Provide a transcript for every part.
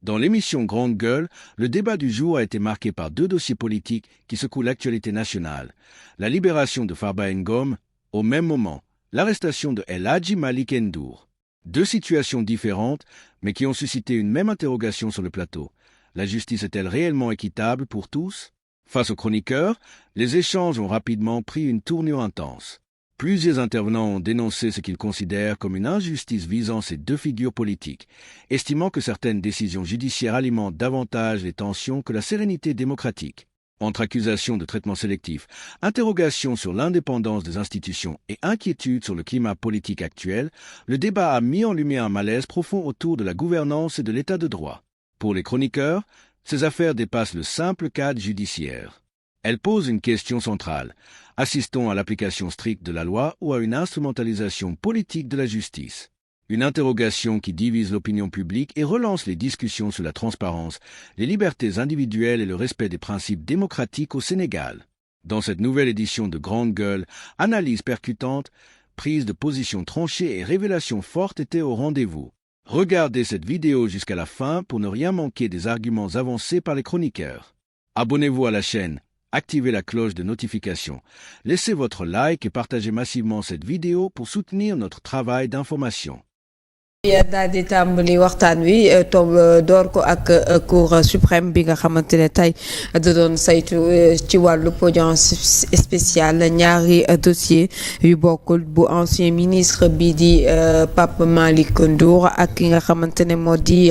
Dans l'émission Grande Gueule, le débat du jour a été marqué par deux dossiers politiques qui secouent l'actualité nationale. La libération de Farba Ngom, au même moment, l'arrestation de El Hadji Malick Ndour. Deux situations différentes, mais qui ont suscité une même interrogation sur le plateau. La justice est-elle réellement équitable pour tous? Face aux chroniqueurs, les échanges ont rapidement pris une tournure intense. Plusieurs intervenants ont dénoncé ce qu'ils considèrent comme une injustice visant ces deux figures politiques, estimant que certaines décisions judiciaires alimentent davantage les tensions que la sérénité démocratique. Entre accusations de traitement sélectif, interrogations sur l'indépendance des institutions et inquiétudes sur le climat politique actuel, le débat a mis en lumière un malaise profond autour de la gouvernance et de l'état de droit. Pour les chroniqueurs, ces affaires dépassent le simple cadre judiciaire. Elles posent une question centrale. Assistons à l'application stricte de la loi ou à une instrumentalisation politique de la justice? Une interrogation qui divise l'opinion publique et relance les discussions sur la transparence, les libertés individuelles et le respect des principes démocratiques au Sénégal. Dans cette nouvelle édition de Grande Gueule, analyse percutante, prise de position tranchée et révélations fortes étaient au rendez-vous. Regardez cette vidéo jusqu'à la fin pour ne rien manquer des arguments avancés par les chroniqueurs. Abonnez-vous à la chaîne. Activez la cloche de notification. Laissez votre like et partagez massivement cette vidéo pour soutenir notre travail d'information. daal di tàmbali waxtaan wi door ko ak cour suprême bi nga xamante ne tey da doon saytu ci wàllu audience spéciale ñaari dossier yu bokkul bu ancien ministre bi di Pape Malick Ndour ak ki nga xamante ne moo di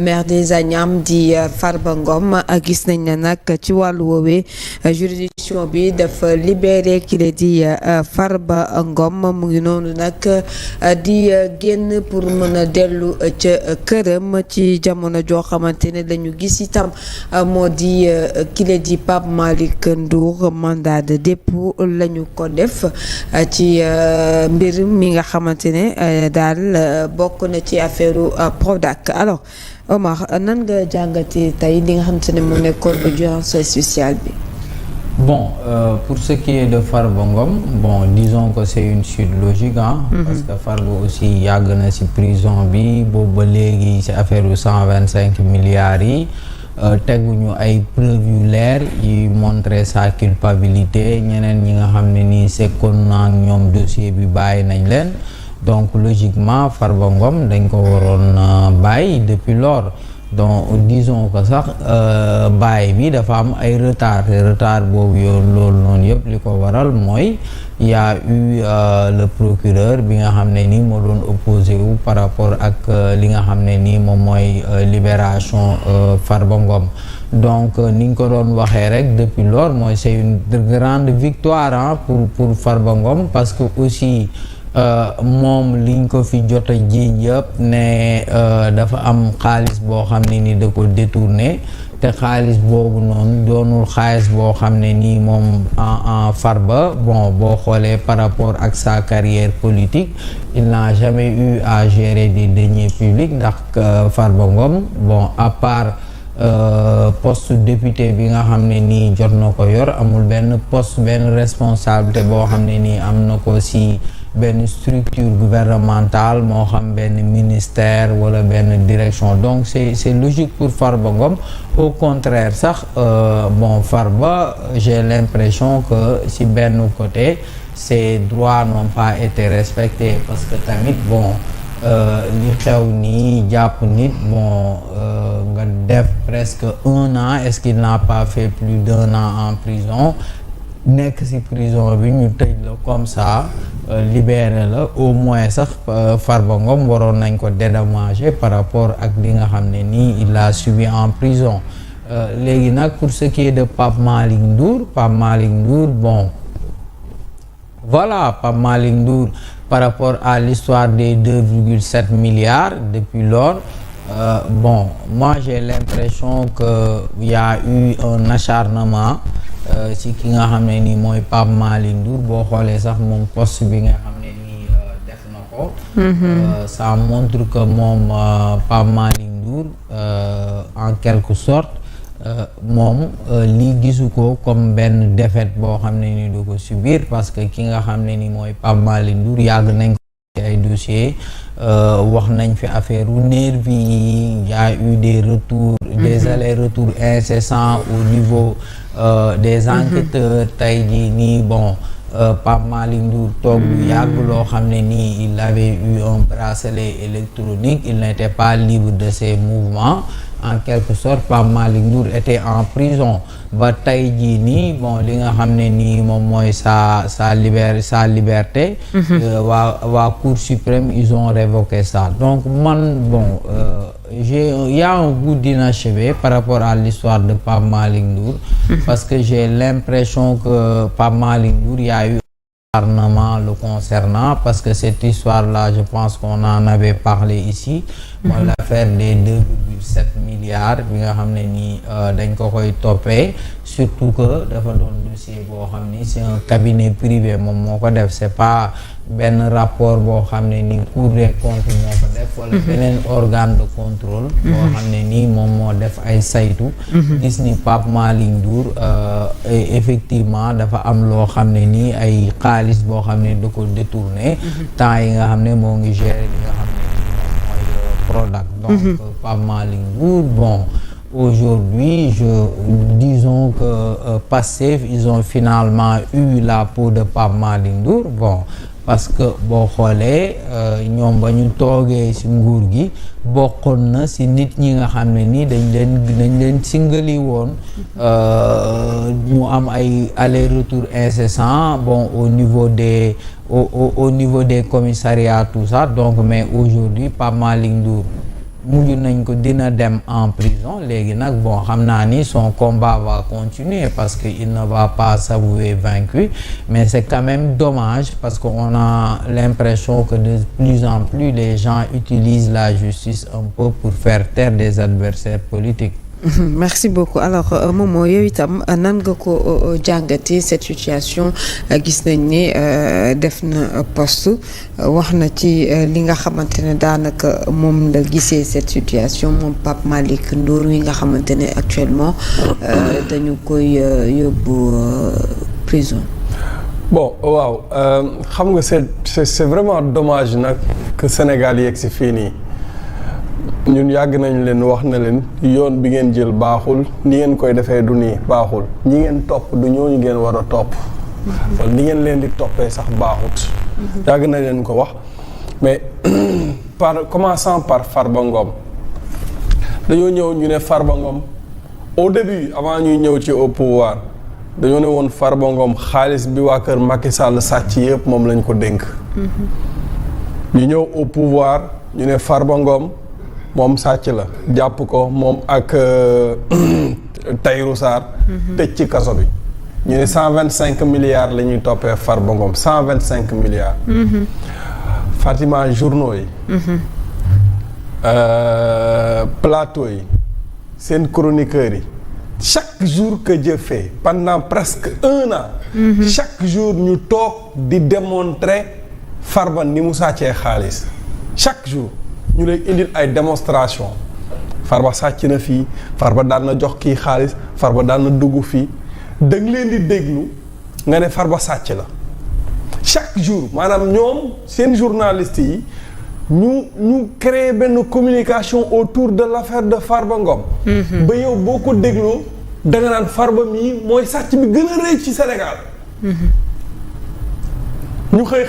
maire des Agnam di Farba Ngom gis nañ ne nag ci wàllu woowee juridiction bi dafa libéré ki la di Farba Ngom mu ngi noonu nag di génn pour mën a dellu ca këram ci jamono joo xamante ne dañu gis itam moo di ki la di Pape Malick Ndour mandat de dépôt lañu ko def ci mbir mi nga xamante ne daal bokk na ci affaire Prodac. Alors Omar, nan nga jàngatee tey li nga xamante ne moo nekkoon audience spéciale bi. Bon, pour ce qui est de Farba Ngom, bon, disons que c'est une suite logique, hein, parce que Farba aussi yàgg na ci prison bi boobu ba léegi ci affaire u 125 milliards yi teguñu ay preuves yu leer yi montrer sa culpabilité ñeneen ñi nga xam ne nii sekkoon na ak ñoom dossier bi bàyyi nañ leen. Donc logiquement Farba Ngom dañ ko waroon bàyyi depuis lors donc disons que sax bàyyi bi dafa am ay retard boobu yoon loolu noonu yëpp li ko waral mooy y a eu le procureur bi nga xam ne nii moo doon opposé wu par rapport ak li nga xam ne nii moom mooy libération Farba Ngom. Donc ni ñu ko doon waxee rek depuis lors mooy c'est une grande victoire pour Farba Ngom parce que aussi moom liñ ko fi jot a jiiñ yëpp ne dafa am xaalis boo xam ne ni da ko détourné te xaalis boobu noonu doonul xaalis boo xam ne nii moom en Farba bon boo xoolee par rapport ak sa carrière politique il n'a jamais eu à gérer des deniers publics ndax Farba Ngom bon à part poste député bi nga xam ne nii jot na ko yor amul benn poste benn responsabilité boo xam ne nii am na ko si benn structure gouvernementale moo xam benn ministère wala benn direction donc c'est logique pour Farba Ngom au contraire sax bon Farba j'ai l'impression que si benn côté ses droits n'ont pas été respectés parce que tamit bon li xew nii jàpp nit bon nga def presque 1 an est-ce qu'il n'a pas fait plus d'1 an en prison nekk ci prison bi ñu tëj la comme ça libéré la au moins sax Farba Ngom waroon nañ ko dédommager par rapport ak li nga xam ne nii il a subi en prison léegi nag pour ce qui est de Pape Malick Ndour bon voilà Pape Malick Ndour par rapport à l'histoire des 2,7 milliards depuis lors bon moi j'ai l'impression que il y a eu un acharnement ci ki nga xam ne nii mooy Pape Malick Ndour boo xoolee sax moom poste bi nga xam ne nii def na ko ça montre que moom Pape Malick Ndour en quelque sorte moom lii gisu ko comme benn défaite boo xam ne ni du ko subir parce que ki nga xam ne ni mooy Pape Malick Ndour yàgg nañ ko ci ay dossiers dossier wax nañ fi affaire u nervi yi y a eu des retours des allers-retours incessants au niveau des enquêteurs tey jii nii bon Pape Malick Ndour toog lu yàgg loo xam ne nii il avait eu un bracelet électronique, il n'était pas libre de ses mouvements. En quelque sorte Pape Malick Ndour était en prison ba tey jii nii bon li nga xam ne nii moom mooy sa liberté waa Cour suprême ils ont révoqué ça. Donc man bon il y a un goût d'inachevé par rapport à l'histoire de Pape Malick Ndour parce que j'ai l'impression que Pape Malick Ndour y a eu acharnement le concernant parce que cette histoire-là je pense qu'on en avait parlé ici mooy l'affaire des 2,7 milliards bi nga xam ne nii dañ ko koy toppee surtout que dafa doon dossier boo xam ni c'est un cabinet privé moom moo ko def c'est pas benn rapport boo xam ne nii Cour des comptes moo ko def wala beneen organe de contrôle boo xam ne nii moom moo def ay saytu gis ni Pape Malick Ndour effectivement dafa am loo xam ne nii ay xaalis boo xam ne da ko détourné temps yi nga xam ne moo ngi gérer li nga xam ne Prodac. Donc Pape Malick Ndour bon aujourd'hui disons que Pastef ils ont finalement eu la peau de Pape Malick Ndour bon parce que boo xoolee ñoom ba ñu toogee ci nguur gi bokkoon na ci nit ñi nga xam ne ni dañ leen singali woon mu am ay aller-retour incessant bon au niveau des commissariats tout ça donc mais aujourd'hui Pape Malick Ndour mujj nañ ko dina dem en prison léegi nag bon xam naa ni son combat va continuer parce que il ne va pas s'avouer vaincu mais c'est quand même dommage parce qu'on a l'impression que de plus en plus les gens utilisent la justice un peu pour faire taire des adversaires politiques. Merci beaucoup alors Momo yow itam nan nga ko jàngati cette situation gis nañ ni def na poste wax na ci li nga xamante ne daanaka moom la gisee cette situation moom Pape Malick Ndour wi nga xamante ne actuellement dañu koy yóbbu prison. Bon waaw xam nga c'est vraiment dommage nag que Sénégal yegg si fii nii. ñun yàgg nañ leen wax na leen yoon bi ngeen jël baaxul ni ngeen koy defee du nii baaxul ñi ngeen topp du ñooñu ngeen war a topp wala ni ngeen leen di toppee sax baaxut yàgg nañ leen ko wax mais commençant par Farba Ngom dañoo ñëw ñu ne Farba Ngom au début avant ñuy ñëw ci au pouvoir dañoo ne woon Farba Ngom xaalis bi waa kër Macky Sall sàcc yëpp moom lañ ko dénk ñu ñëw au pouvoir ñu ne Farba Ngom moom sàcc la jàpp ko moom ak Tahirou Sarr tëj ci kaso bi ñu ne 125 milliards la ñuy toppee Farba Ngom 125 milliards Fatima journaux yi plateau yi seen chroniqueurs yi chaque jour que Dieu fait pendant presque 1 an chaque jour ñu toog di démontrer Farba ni mu sàccee xaalis chaque jour ñu lay indil ay démonstration Farba sàcc na fii Farba daan na jox kii xaalis Farba daan na dugg fii da nga leen di déglu nga ne Farba sàcc la chaque jour maanaam ñoom seen journalistes yi ñu créer benn communication autour de l'affaire de Farba Ngom ba yow boo ko dégloo da nga naan Farba mii mooy sàcc bi gën a rëy ci Sénégal ñu xëy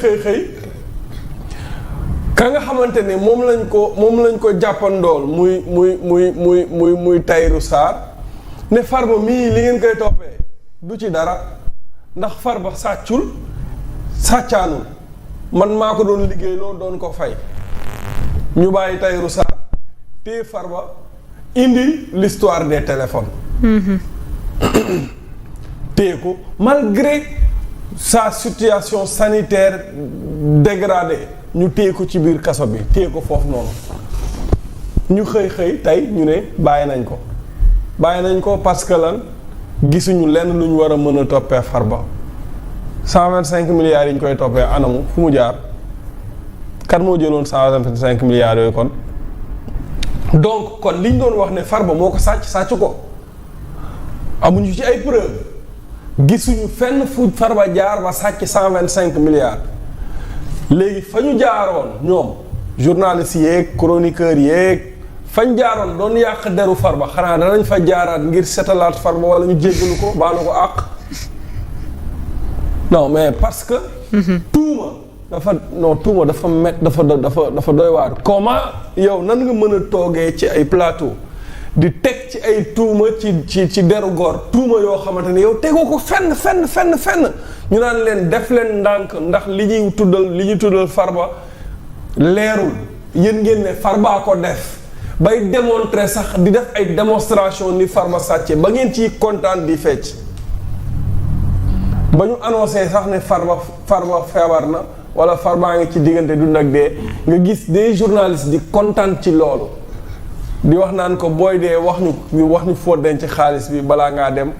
ka nga xamante ne moom lañ ko jàppandool muy Tahirou Sarr ne Farba mii li ngeen koy toppee du ci dara ndax Farba sàccaanul man maa ko doon liggéeyloo doon ko fay ñu bàyyi Tahirou Sarr te Farba indi l'histoire des téléphones téye ko malgré sa situation sanitaire dégradée ñu téye ko ci biir kaso bi téye ko foofu noonu ñu xëy tey ñu ne bàyyi nañ ko parce que lan gisuñu lenn lu ñu war a mën a toppee Farba 125 milliards yi ñu koy toppee anamu fu mu jaar kan moo jëloon 125 milliards yooyu kon donc kon li ñu doon wax ne Farba moo ko sàcc ko amuñu ci ay preuve gisuñu fenn fu Farba jaar ba sàcc 125 milliards léegi fa ñu jaaroon ñoom journalistes yeeg chroniqueurs yeeg fañ jaaroon doon yàq deru Farba xanaa danañ fa jaaraat ngir setalaat Farba wala ñu jéggalu ko baalu ko àq non mais parce que tuuma dafa dafa doy waar comment yow nan nga mën a toogee ci ay plateau di teg ci ay tuuma ci deru góor tuuma yoo xamante ni yow tegoo ko fenn ñu naan leen def leen ndànk ndax li ñuy tuddal Farba leerul yéen ngeen ne Farba ko def bay démontrer sax di def ay démonstration ni Farba sàcce ba ngeen ciy kontaan di fecc ba ñu annoncé sax ne Farba feebar na wala Farba ngi ci diggante dund ak dee nga gis des journalistes di kontaan ci loolu di wax naan ko booy dee wax ñu foo denc xaalis bi balaa ngaa dem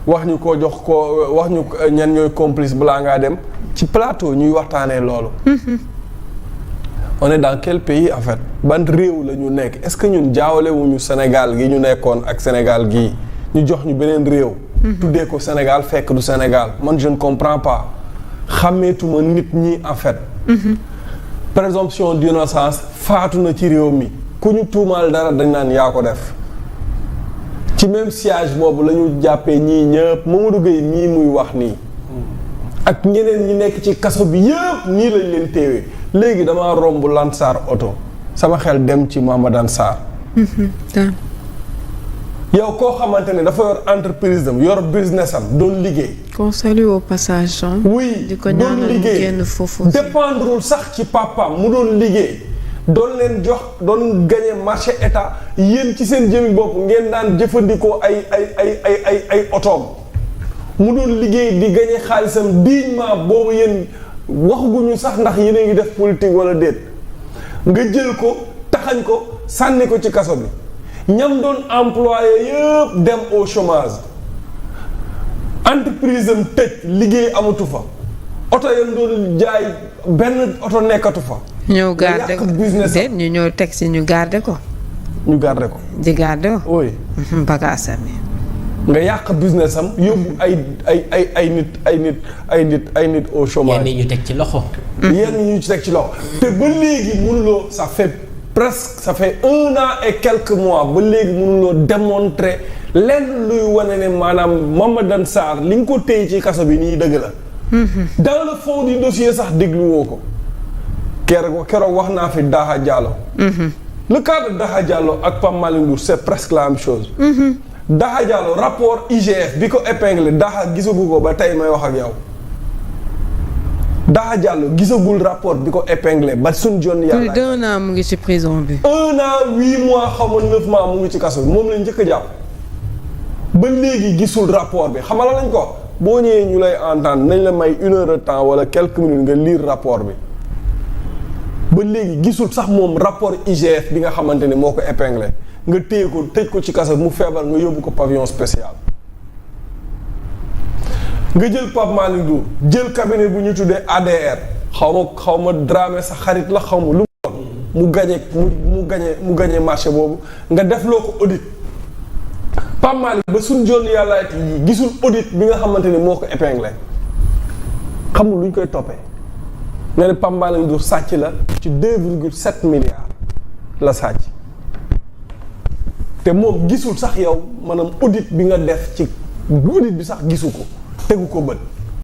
wax ñu ko jox ko wax ñu ñan ñooy complice balaa ngaa dem ci plateau ñuy waxtaanee loolu. On est dans quel pays en fait ban réew la ñu nekk est-ce que ñun jaawale wuñu Sénégal gi ñu nekkoon ak Sénégal gii ñu jox ñu beneen réew. tuddee ko Sénégal fekk du Sénégal man je ne comprends pas xàmmeetuma nit ñi en fait. présomption d'innocence faatu na ci réew mi ku ñu tuumaal dara dañ naan yaa ko def ci même siège boobu la ñu jàppee ñii ñëpp Mamadou Gueye nii muy wax nii ak ñeneen ñi nekk ci kaso bi yëpp nii lañ leen téewee léegi damaa romb Lansar oto sama xel dem ci Mamadou Sarr. yow koo xamante ne dafa yor entreprise am yor business am doon liggéey. qu'on salue au passage. oui di ko doon ñaanal liggéey génn foofu. dépendrul sax ci papaam mu doon liggéey doon leen jox doon gagné marché état yéen ci seen jëmi bopp ngeen daan jëfandikoo ay otoom mu doon liggéey di gagné xaalisam dignement boobu yéen waxaguñu sax ndax yéen a ngi def politique wala déet nga jël ko taxañ ko sànni ko ci kaso bi. ñam doon employé yëpp dem au chômage entreprise am tëj liggéey amatu fa oto yam doon jaay benn oto nekkatu fa. ñëw garder ko business déet ñu ñëw teg si ñu garder ko. ñu garder ko. di garder ko. oui. bagage am nga yàq business am yóbbu ay nit au chômage. yenn ñu teg ci loxo. yenn ñu teg ci loxo te ba léegi mënuloo ça fait 1 an et quelques mois ba léegi mënuloo démontrer lenn luy wane ne maanaam Mamadou Sarr li nga ko téye ci kaso bi nii dëgg la. dans le fond du dossier sax dégluwoo ko. keroog wax naa fi Daha Diallo. le cas de Daha Diallo ak Pape Malick Ndour c'est presque la même chose. Daha Diallo rapport IGF bi ko épinglé Daha gisagu ko ba tey may wax ak yow. Daha Diallo gisagul rapport bi ko épinglé ba suñ jon yàlla. plus d'1 an mu ngi ci prison bi. 1 an 8 mois xaw ma 9 mois mu ngi ci kaso bi moom lañ njëkk a jàpp ba léegi gisul rapport bi xamal lañ ko boo ñëwee ñu lay entendre nañ la may 1 heure de temps wala quelques minutes nga lire rapport bi ba léegi gisul sax moom rapport IGF bi nga xamante ne moo ko épinglé nga téye ko tëj ko ci kaso mu feebar nga yóbbu ko pavillon spécial. nga jël Pape Malick Ndour jël cabinet bu ñu tuddee ADR xaw ma Dramé sa xarit la xaw ma lu mu gagné marché boobu nga def loo ko audit Pape Malick ba suñ joon yàlla yi gisul audit bi nga xamante ni moo ko épinglé xamul lu ñu koy toppee nga ne Pape Malick Ndour sàcc la ci 2,7 milliards la sàcc te moom gisul sax yow maanaam audit bi nga def ci audit bi sax gisu ko tegu ko bët